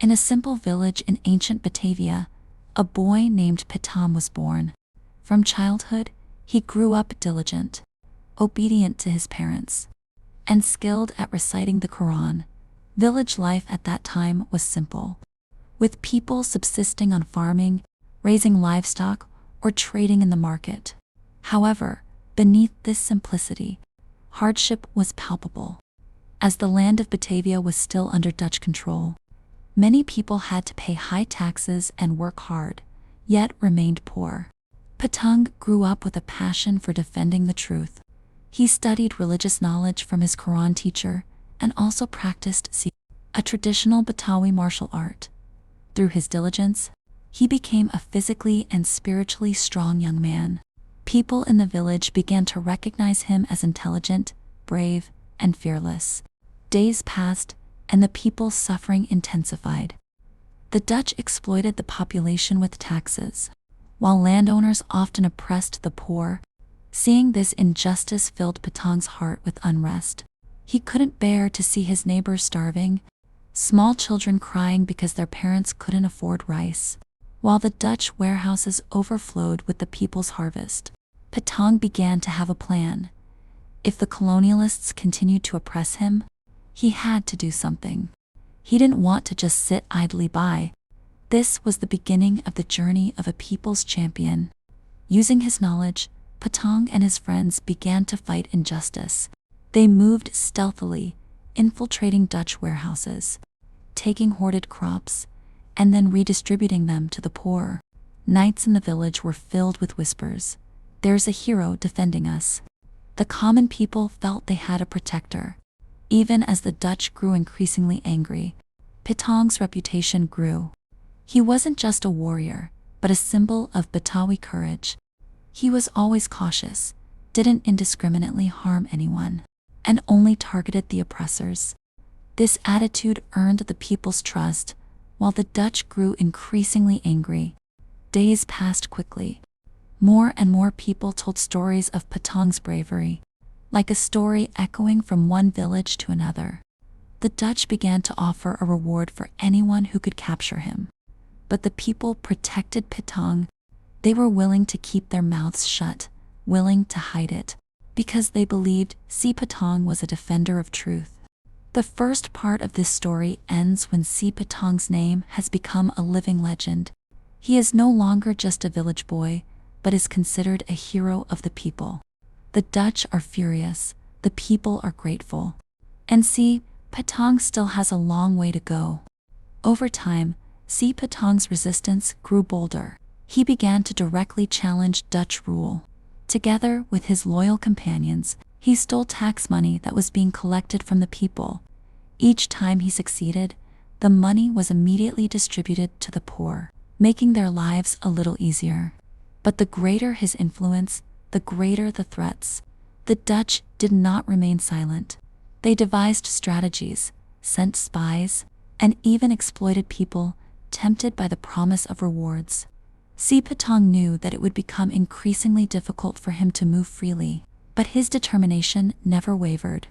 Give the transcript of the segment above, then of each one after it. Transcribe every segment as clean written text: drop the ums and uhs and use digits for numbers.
In a simple village in ancient Batavia, a boy named Pitung was born. From childhood, he grew up diligent, obedient to his parents, and skilled at reciting the Quran. Village life at that time was simple, with people subsisting on farming, raising livestock, or trading in the market. However, beneath this simplicity, hardship was palpable. As the land of Batavia was still under Dutch control, many people had to pay high taxes and work hard, yet remained poor. Pitung grew up with a passion for defending the truth. He studied religious knowledge from his Quran teacher and also practiced Si, a traditional Betawi martial art. Through his diligence, he became a physically and spiritually strong young man. People in the village began to recognize him as intelligent, brave, and fearless. Days passed, and the people's suffering intensified. The Dutch exploited the population with taxes, while landowners often oppressed the poor. Seeing this injustice filled Pitung's heart with unrest. He couldn't bear to see his neighbors starving, small children crying because their parents couldn't afford rice, while the Dutch warehouses overflowed with the people's harvest. Pitung began to have a plan. If the colonialists continued to oppress him, he had to do something. He didn't want to just sit idly by. This was the beginning of the journey of a people's champion. Using his knowledge, Pitung and his friends began to fight injustice. They moved stealthily, infiltrating Dutch warehouses, taking hoarded crops, and then redistributing them to the poor. Nights in the village were filled with whispers. "There's a hero defending us." The common people felt they had a protector. Even as the Dutch grew increasingly angry, Pitung's reputation grew. He wasn't just a warrior, but a symbol of Betawi courage. He was always cautious, didn't indiscriminately harm anyone, and only targeted the oppressors. This attitude earned the people's trust, while the Dutch grew increasingly angry. Days passed quickly. More and more people told stories of Pitung's bravery, like a story echoing from one village to another. The Dutch began to offer a reward for anyone who could capture him. But the people protected Pitung. They were willing to keep their mouths shut, willing to hide it, because they believed Si Pitung was a defender of truth. The first part of this story ends when Si Pitung's name has become a living legend. He is no longer just a village boy, but is considered a hero of the people. The Dutch are furious, the people are grateful. And Si Pitung still has a long way to go. Over time, Si Pitung's resistance grew bolder. He began to directly challenge Dutch rule. Together with his loyal companions, he stole tax money that was being collected from the people. Each time he succeeded, the money was immediately distributed to the poor, making their lives a little easier. But the greater his influence, the greater the threats. The Dutch did not remain silent. They devised strategies, sent spies, and even exploited people tempted by the promise of rewards. Si Pitung knew that it would become increasingly difficult for him to move freely, but his determination never wavered.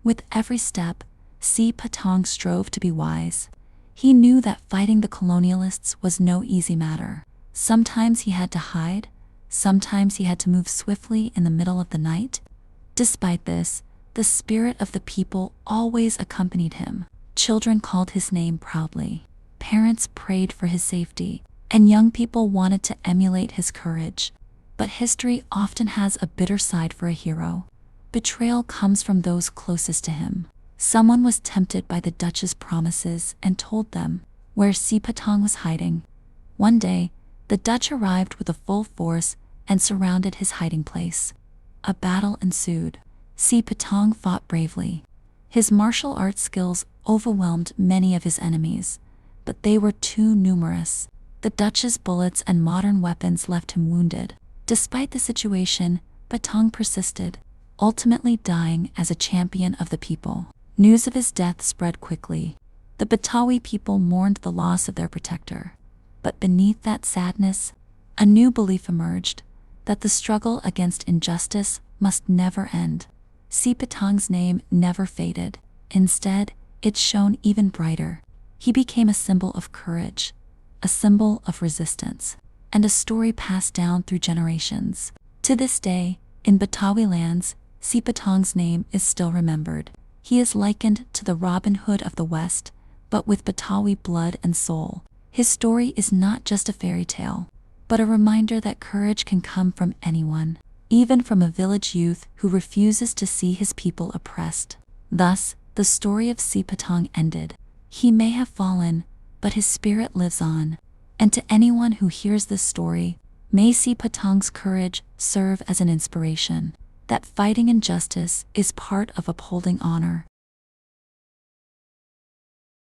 With every step, Si Pitung strove to be wise. He knew that fighting the colonialists was no easy matter. Sometimes he had to hide, sometimes he had to move swiftly in the middle of the night. Despite this, the spirit of the people always accompanied him. Children called his name proudly. Parents prayed for his safety, and young people wanted to emulate his courage. But history often has a bitter side for a hero. Betrayal comes from those closest to him. Someone was tempted by the Dutch's promises and told them where Si Pitung was hiding. One day, the Dutch arrived with a full force and surrounded his hiding place. A battle ensued. Si Pitung fought bravely. His martial arts skills overwhelmed many of his enemies, but they were too numerous. The Dutch's bullets and modern weapons left him wounded. Despite the situation, Pitung persisted, ultimately dying as a champion of the people. News of his death spread quickly. The Betawi people mourned the loss of their protector. But beneath that sadness, a new belief emerged, that the struggle against injustice must never end. Si Pitung's name never faded. Instead, it shone even brighter. He became a symbol of courage, a symbol of resistance, and a story passed down through generations. To this day, in Betawi lands, Si Pitung's name is still remembered. He is likened to the Robin Hood of the West, but with Betawi blood and soul. His story is not just a fairy tale, but a reminder that courage can come from anyone, even from a village youth who refuses to see his people oppressed. Thus, the story of Si Pitung ended. He may have fallen, but his spirit lives on. And to anyone who hears this story, may Si Pitung's courage serve as an inspiration that fighting injustice is part of upholding honor.